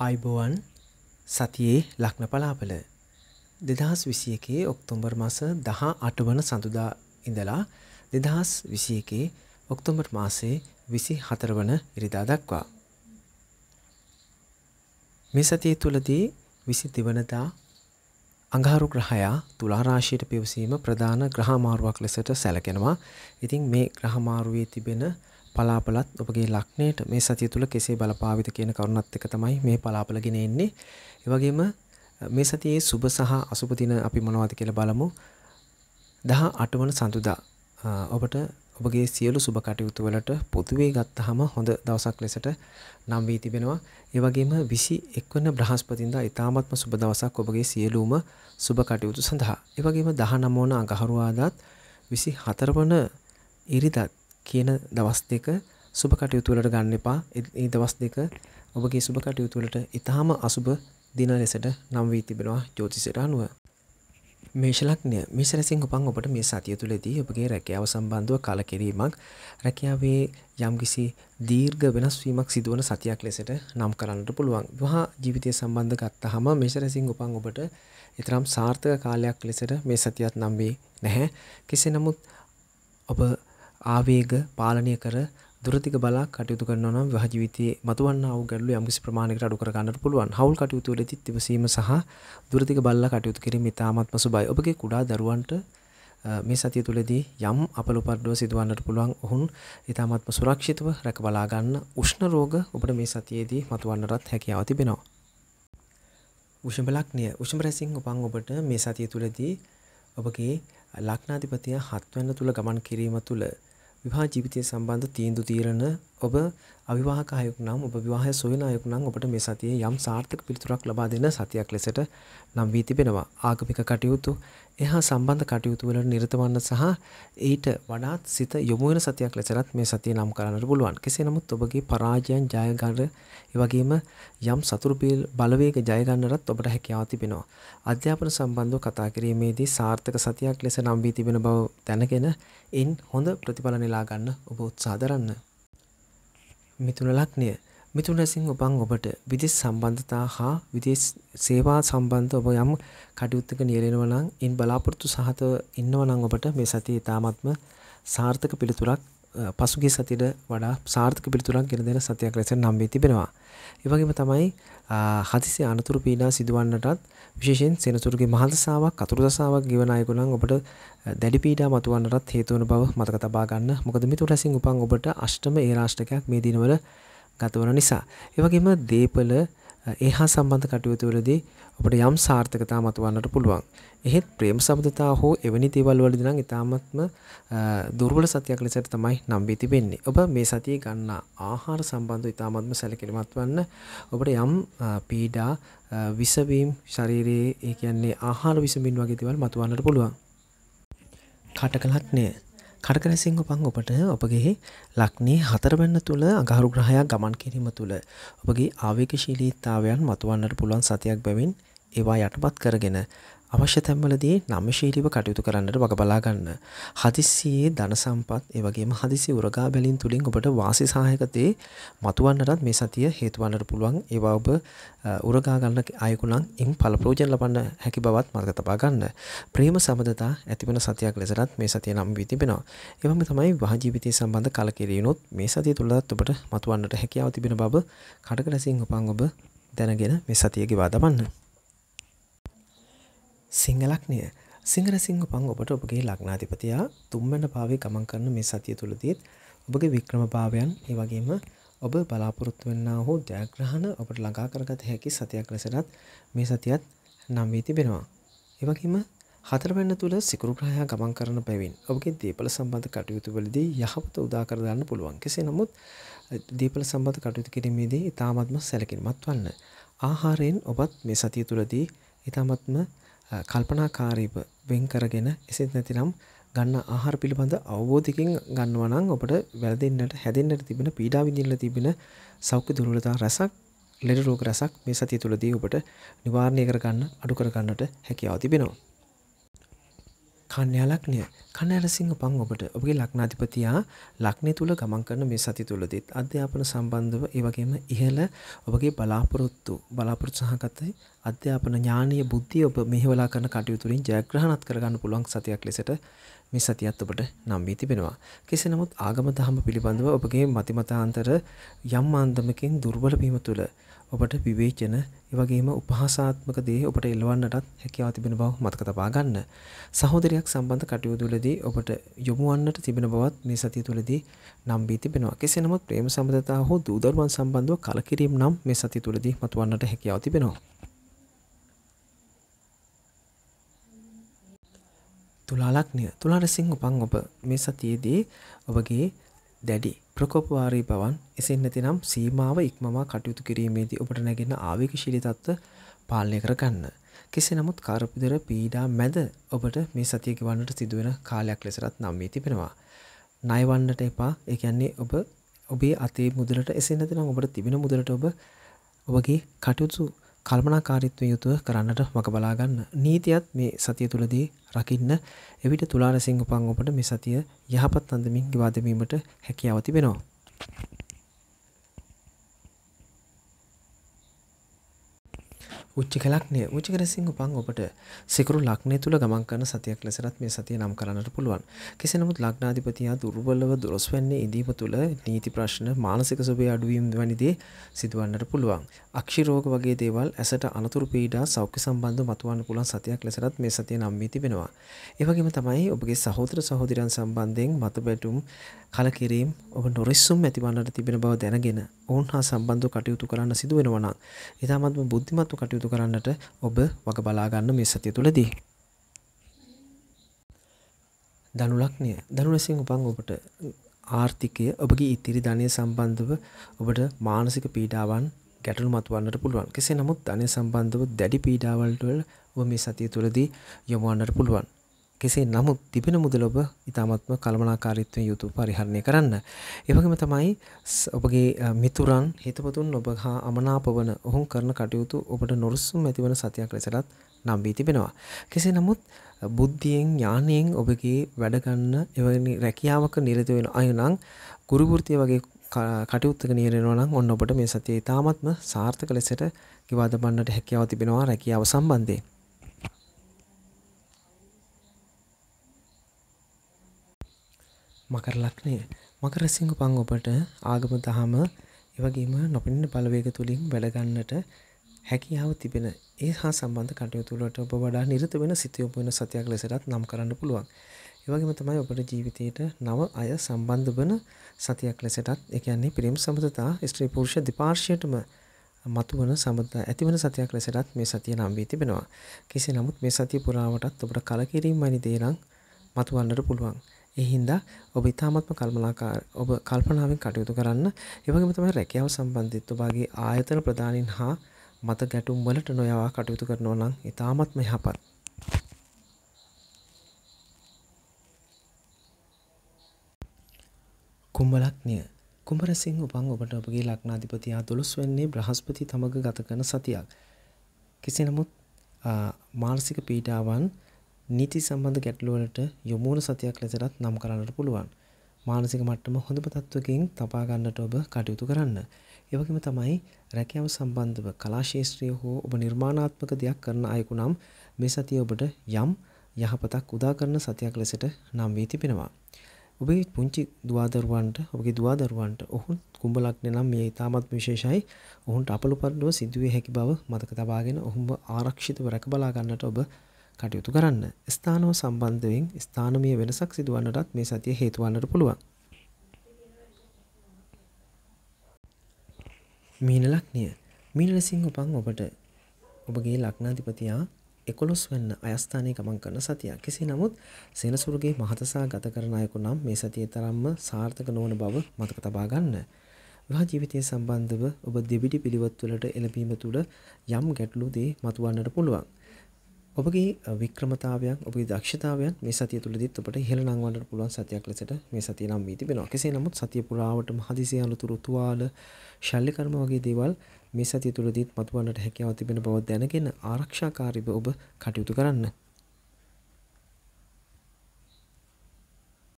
ආයිබෝවන් සතියේ ලග්න පලාපල 2021 ඔක්තෝබර් මාස 18 වන සඳුදා ඉඳලා 2021 ඔක්තෝබර් මාසයේ 24 වන ඉරිදා දක්වා මේ සතිය තුලදී 22 වෙනිදා අඟහරු ග්‍රහයා තුලා රාශියට පිවිසීම ප්‍රධාන ග්‍රහ මාරුවක් ලෙසට සැලකෙනවා. ඉතින් මේ ග්‍රහ මාරුවේ තිබෙන පලාපලත් ඔබගේ ලග්නයට මේ සතිය තුල කෙසේ බලපාවිද කියන කරුණත් එක්ක තමයි මේ පලාපල ගෙන එන්නේ. ඒ වගේම මේ සතියේ සුබ සහ අසුබ දින අපි මොනවද කියලා බලමු. 18 වන සඳුදා ඔබට ඔබගේ සියලු සුබ කටයුතු වලට පොදුවේ ගත්තාම හොඳ දවසක් ලෙසට නම් වී තිබෙනවා. ඒ වගේම 21 වන බ්‍රහස්පතින්දා ඊ타මත්ම සුබ දවසක් ඔබගේ සියලුම සුබ කටයුතු සඳහා. ඒ වගේම 19 වන අඟහරුවාදාත් 24 වන ඉරිදා කියන දවස් දෙක සුබ කටයුතු වලට ගන්න එපා. මේ දවස් දෙක ඔබගේ සුබ කටයුතු වලට ඊටාම අසුබ දින ලෙසට නම් වී තිබෙනවා ජ්‍යොතිෂයට අනුව. මේෂ ලග්නය මේෂ රැසින් උපන් ඔබට මේ සතිය තුලදී ඔබගේ රැකියාව සම්බන්ධව කලකිරීමක් රැකියාවේ යම්කිසි දීර්ඝ වෙනස් වීමක් සිදුවන සතියක් ලෙසට නම් කරන්නට පුළුවන්. විවාහ ජීවිතය සම්බන්ධ ගත්තාම මේෂ රැසින් උපන් ඔබට ඊතරම් සාර්ථක කාලයක් ලෙසට මේ සතියත් නම් වේ නැහැ. කෙසේ නමුත් ඔබ ආවේග පාලනය කර දුරදිග බලා කටයුතු කරනවා නම් විවාහ ජීවිතයේ මතුවන්නා වූ ගැටලු යම්කිසි ප්‍රමාණයකට අඩු කර ගන්නට පුළුවන්. හවුල් කටයුතු වලදී ඉවසීම සහ දුරදිග බලා කටයුතු කිරීම ඉතාමත්ම සුබයි. ඔබගේ කුඩා දරුවන්ට මේ සතිය තුලදී යම් අපලුපඩුව සිදුවන්නට පුළුවන්. ඔවුන් ඉතාමත්ම සුරක්ෂිතව රැක බලා ගන්න උෂ්ණ රෝග ඔබට මේ සතියේදී මතුවන්නටත් හැකියාව තිබෙනවා. වෘෂභ ලග්නය වෘෂභ රැසින් උපන් ඔබට මේ සතිය තුලදී ඔබගේ ලග්නාධිපතිය 7 වෙනි තුල ගමන් කිරීම තුල විවාහ ජීවිතය සම්බන්ධ තීන්දුව తీරන ඔබ අවිවාහක අයෙක් නම් ඔබ විවාහය සොයන අයෙක් නම් ඔබට මේ සතියේ යම් සාර්ථක පිළිතුරක් ලබා දෙන සතියක් ලෙසට නම් වී තිබෙනවා. ආගමික කටයුතු එහා සම්බන්ධ කටයුතු වල නිරත වන්න සහ ඊට වඩාත් සිත යොමු වෙන සතියක් ලෙසට මේ සතිය නම් කරන්නට පුළුවන්. කෙසේ නමුත් ඔබගේ පරාජයන් ජය ගන්න ඒ වගේම යම් සතුරු බලවේග ජය ගන්නටත් ඔබට හැකියාව තිබෙනවා. අධ්‍යාපන සම්බන්ධව කතා කිරීමේදී සාර්ථක සතියක් ලෙස නම් වී තිබෙන බව දැනගෙන ඉන් හොඳ ප්‍රතිඵල නෙලා ගන්න ඔබ උත්සාහ දරන්න. මිථුන ලග්නය මිථුන රැසින් උපන් ඔබට විදේශ සම්බන්ධතා හා විදේශ සේවා සම්බන්ධ ඔබ යම් කටයුත්තක නියැලෙනවා නම් ඉන් බලාපොරොත්තු සහත ඉන්නවා නම් ඔබට මේ සතියේ ඊ타ත්ම සාර්ථක පිළිතුරක් පසුගිය සතියට වඩා සාර්ථක පිළිතුරක් ගෙන දෙන සතියක් ලෙස නම් වී තිබෙනවා. ඒ වගේම තමයි හදිසි අනතුරු පීඩා සිදුවන්නටත් විශේෂයෙන් සෙනසුරුගේ මහල් දසාවක් අතුරු දසාවක් ගෙවන අයෙකු නම් ඔබට දැඩි පීඩා මතුවන්නටත් හේතු වන බව මතක තබා ගන්න. මොකද මිථුන රැසින් උපන් ඔබට අෂ්ටම ඒරාෂ්ටකයක් මේ දිනවල ගතවන නිසා. ඒ වගේම දීපල එහා සම්බන්ධ කටයුතු වලදී ඔබට යම් සාර්ථකතා මතුවන්නට පුළුවන්. එහෙත් ප්‍රේම සම්බන්ධතා හෝ එවැනි දේවල් වලදී නම් ඊ타ත්ම දුර්වල සතියක් ලෙසට තමයි නම් වී තිබෙන්නේ. ඔබ මේ සතියේ ගන්නා ආහාර සම්බන්ධව ඊ타ත්ම සැලකිලිමත් වන්න. ඔබට යම් පීඩා විසවීම ශරීරයේ ඒ කියන්නේ ආහාර විසමින් වගේ දේවල් මතුවන්නට පුළුවන්. කටක ලග්නය කටක රැසින් උපන් ඔබට ඔබගේ ලග්නයේ 4 වෙනි තුල අඟහරු ග්‍රහයා ගමන් කිරීම තුල ඔබගේ ආවේගශීලීතාවයන් මතුවන්නට පුළුවන් සතියක් බැවින් ඒවා යටපත් කරගෙන අවශ්‍ය තැන්වලදී නම්‍යශීලීව කටයුතු කරන්නට වග බලා ගන්න. හදිස්සියේ ධන සම්පත් ඒ වගේම හදිසි උරගා බැලීම් තුලින් ඔබට වාසි සහායක දේ මතුවන්නටත් මේ සතිය හේතු වන්නට පුළුවන්. ඒවා ඔබ උරගා ගන්න අයෙකු නම් ඉන් ඵල ප්‍රයෝජන ලබන්න හැකි බවත් මතක තබා ගන්න. ප්‍රේම සම්බන්ධතා ඇතිවන සතියක් ලෙසටත් මේ සතිය නම් වී තිබෙනවා. ඒ වගේම තමයි විවාහ ජීවිතය සම්බන්ධ කලකිරීමනොත් මේ සතිය තුලත් ඔබට මතුවන්නට හැකියාව තිබෙන බව කටක රැසින් උපන් ඔබ දැනගෙන මේ සතිය ගෙවා දමන්න. සිංහ ලග්නය සිංහ රැසින් උපන් ඔබට ඔබගේ ලග්නාධිපතියා 3 වෙනි භාවයේ ගමන් කරන මේ සතිය තුලදී ඔබගේ වික්‍රම භාවයන් ඒ වගේම ඔබ බලාපොරොත්තු වෙන්නා වූ ජයග්‍රහණ ඔබට ළඟා කරගත හැකි සතියක් ලෙසටත් මේ සතියත් නම් වී තිබෙනවා. ඒ වගේම 4 වෙනි තුල සිකුරු ග්‍රහයා ගමන් කරන බැවින් ඔබගේ දීපල සම්බන්ධ කටයුතු වලදී යහපත උදා කර ගන්න පුළුවන්. කෙසේ නමුත් දීපල සම්බන්ධ කටයුතු කිරීමේදී ඊ타ත්ම සැලකිලිමත් වන්න. ආහාරයෙන් ඔබත් මේ සතිය තුලදී ඊ타ත්ම කල්පනාකාරීව වෙන් කරගෙන එසේත් නැතිනම් ගන්න ආහාර පිළිබඳ අවබෝධයකින් ගන්නවා නම් ඔබට වැළඳෙන්නට හැදෙන්නට තිබෙන පීඩා විඳින්න තිබෙන සෞඛ්‍ය දුර්වලතා රසක් ලෙඩ රෝග රසක් මේ සතිය තුලදී ඔබට නිවාරණය කර ගන්න අඩු කර ගන්නට හැකියාව තිබෙනවා. කන්‍යා ලග්නය. කන්‍යා රසිංහ පං ඔබට ඔබගේ ලග්නාධිපතියා ලග්නය තුල ගමන් කරන මේ සති තුලදීත් අධ්‍යාපන සම්බන්ධව ඒ වගේම ඉහළ ඔබගේ බලාපොරොත්තු සහගත අධ්‍යාපන ඥානීය බුද්ධිය ඔබ මෙහෙवला කරන කටයුතු වලින් ජයග්‍රහණත් කරගන්න පුළුවන් සතියක් ලෙසට මේ සතියත් ඔබට නම් වී තිබෙනවා. කෙසේ නමුත් ආගම දහම පිළිබඳව ඔබගේ මතිමතාන්තර යම් ආන්දමකින් දුර්වල වීම තුළ ඔබට විවේචන ඒ වගේම උපහාසාත්මක දේ ඔබට එළවන්නටත් හැකියාව තිබෙන බව මතක තබා ගන්න. සහෝදරයක් සම්බන්ධ කටයුතු වලදී ඔබට යොමු වන්නට තිබෙන බවත් මේ සතිය තුළදී නම් වී තිබෙනවා. කෙසේ නමුත් ප්‍රේම සම්බන්ධතාව හෝ දූ දරුවන් සම්බන්ධව කලකිරීම නම් මේ සතිය තුළදී මතුවන්නට හැකියාව තිබෙනවා. තුලා ලග්නය. තුලා රසිංහ උපන් ඔබ මේ සතියේදී ඔබගේ දැඩි ප්‍රකෝපවාරී බවන් එසේත් නැතිනම් සීමාව ඉක්මවා කටයුතු කිරීමේදී ඔබට නැගෙන ආවේගශීලී තත්ත්ව පාලනය කරගන්න. කෙසේ නමුත් කාර්යපිදර පීඩා මැද ඔබට මේ සතිය ගෙවන්නට සිදුවෙන කාලයක් ලෙසට නම් වී තිබෙනවා. ණය වන්නට එපා. ඒ කියන්නේ ඔබේ අතේ මුදලට එසේ නැතිනම් ඔබට තිබෙන මුදලට ඔබගේ කටයුතු කල්පනාකාරීත්වයෙන් යුතුව කරන්නට වග බලා ගන්න. නීතියත් මේ සතිය තුලදී රකින්න. එවිට තුලා රසිංහ උපන් ඔබට මේ සතිය යහපත් අන්දමින් ගෙවා දැමීමට හැකියාව තිබෙනවා. උච්චක ලග්නය. උච්චක රසිංහ උපන් ඔබට සිකුරු ලග්නය තුල ගමන් කරන සතියක් ලෙසට මේ සතිය නම් කරන්නට පුළුවන්. කෙසේ නමුත් ලග්නාධිපතියා දුර්වලව දොරස් වෙන්නේ ඉදීම තුල නීති ප්‍රශ්න මානසික සුවය අඩුවීම වැනි දේ සිදුවන්නට පුළුවන්. අක්ෂි රෝග වගේ දේවල් ඇසට අනතුරු පීඩා සෞඛ්‍ය සම්බන්ධව මතුවන්න පුළුවන් සතියක් ලෙසට මේ සතිය නම් වී තිබෙනවා. ඒ වගේම තමයි ඔබගේ සහෝදර සහෝදරයන් සම්බන්ධයෙන් මතබැටුම් කලකිරීම ඔබ නොරිස්සුම් ඇතිවන්නට තිබෙන බව දැනගෙන ඔවුන් හා සම්බන්ධව කටයුතු කරන්න සිදු වෙනවා නම් ඊටමත්ම බුද්ධිමත්ව කටයුතු කරන්නට ඔබ වග බලා ගන්න මේ සතිය තුලදී. ධනු ලග්නය. ධනු රසින් උපන් ඔබට ආර්ථිකය ඔබගේ ඉතිරි ධනය සම්බන්ධව ඔබට මානසික පීඩාවන් ගැටලු මතුවන්නට පුළුවන්. කෙසේ නමුත් ධනය සම්බන්ධව දැඩි පීඩාවලට ඔබ මේ සතිය තුලදී යොමු වන්නට පුළුවන්. කෙසේ නමුත් තිබෙන මුදල ඔබ ඊ타මත්ම කළමනාකාරීත්වයෙන් යුතුව පරිහරණය කරන්න. ඒ වගේම තමයි ඔබගේ මිතුරන් හිතවතුන් ඔබ හා අමනාප වන ඔවුන් කරන කටයුතු ඔබට නොරුසුම් ඇතිවන සතියක් ලෙසට නම් වී තිබෙනවා. කෙසේ නමුත් බුද්ධියෙන් ඥානයෙන් ඔබගේ වැඩ ගන්න එවැනි රැකියාවක නිරත වෙන අය නම් ගුරු වෘත්තිය වගේ කටයුත්තක නියැලෙනවා නම් ඔන්න ඔබට මේ සතියේ ඊ타මත්ම සාර්ථක ලෙසට ගෙවා දමන්නට හැකියාව තිබෙනවා රැකියාව සම්බන්ධයෙන්. මකර ලග්නය. මකර රසිංහ උපන් ඔබට ආගම දහම ඒ වගේම නොපෙනෙන බලවේග තුලින් වැඩ ගන්නට හැකියාව තිබෙන ඒ හා සම්බන්ධ කටයුතු වලට ඔබ වඩා නිරත වෙන සිත යොමු වෙන සතියක් ලෙසට නම් කරන්න පුළුවන්. ඒ වගේම තමයි ඔබට ජීවිතයට නව අය සම්බන්ධ වන සතියක් ලෙසටත් ඒ කියන්නේ ප්‍රේම සම්බන්ධතා ස්ත්‍රී පුරුෂ දෙපාර්ශ්වයටම මතුවන සම්බන්ධතා ඇතිවන සතියක් ලෙසටත් මේ සතිය නම් වී තිබෙනවා. කෙසේ නමුත් මේ සතිය පුරාවටත් ඔබට කලකිරීම වැනි දේ නම් මතුවන්නට පුළුවන්. ඒ හින්දා ඔබ ඊ타මත්ම ඔබ කල්පනාවෙන් කටයුතු කරන්න. ඒ වගේම තමයි රැකියාව සම්බන්ධිත ඔබගේ ආයතන ප්‍රධානීන් හා මත ගැටුම් වලට නොයවා කටයුතු කරනවා නම් ඊ타මත්ම යහපත්. කුම්භ ලග්නය. කුම්භ රසින් උපන් ඔබට ඔබගේ ලග්නාධිපතියා 12 වෙනි බ්‍රහස්පති තමග ගත කරන සතියක්. කෙසේ නමුත් මානසික පීඩාවන් නීති සම්බන්ධ ගැටලු වලට යොමු වන සතියක් ලෙසට නම් කරන්නට පුළුවන්. මානසික මට්ටම හොඳම තත්වකින් තබා ගන්නට ඔබ කටයුතු කරන්න. ඒ වගේම තමයි රැකියාව සම්බන්ධව කලා ශාස්ත්‍රීය හෝ ඔබ නිර්මාණාත්මක දෙයක් කරන අයෙකු නම් මේ සතිය ඔබට යම් යහපතක් උදා කරන සතියක් ලෙසට නම් වී තිබෙනවා. ඔබේ පුංචි ඔබගේ දුවදරුවන්ට ඔවුන් කුම්භ ලග්නය නම් මේ ඉතාමත් විශේෂයි. ඔවුන්ට අපලුපරලව සිදුවිය හැකි බව මතක තබාගෙන ඔවුන්ව ආරක්ෂිතව රැක බලා ගන්නට ඔබ කටයුතු කරන්න. ස්ථානව සම්බන්ධයෙන් ස්ථානමය වෙනසක් සිදුවන්නටත් මේ සතිය හේතු වන්නට පුළුවන්. මීන ලග්නය. මීන රසින් උපන් ඔබට ඔබගේ ලග්නාධිපතියා 11 වෙනි අයස්ථානයේ ගමන් කරන සතියක්. කෙසේ නමුත් සෙනසුරුගේ මහතසා ගත කරන අයෙකු නම් මේ සතියේ තරම්ම සාර්ථක නොවන බව මතක තබා ගන්න. විවාහ ජීවිතය සම්බන්ධව ඔබ දෙවිඩි පිළිවෙත් වලට එළඹීම තුළ යම් ගැටලු දේ මතුවන්නට පුළුවන්. ඔබගේ වික්‍රමතාවයන් ඔබගේ දක්ෂතාවයන් මේ සතිය තුළදීත් ඔබට ඉහළ නංවන්නට පුළුවන් සතියක් ලෙසට මේ සතිය නම් වී තිබෙනවා. කෙසේ නමුත් සතිය පුරාවටම හදිසි අනුතුරු තුවාල ශල්‍ය කර්ම වගේ දේවල් මේ සතිය තුළදීත් මතුවන්නට හැකියාව තිබෙන බව දැනගෙන ආරක්ෂාකාරීව ඔබ කටයුතු කරන්න.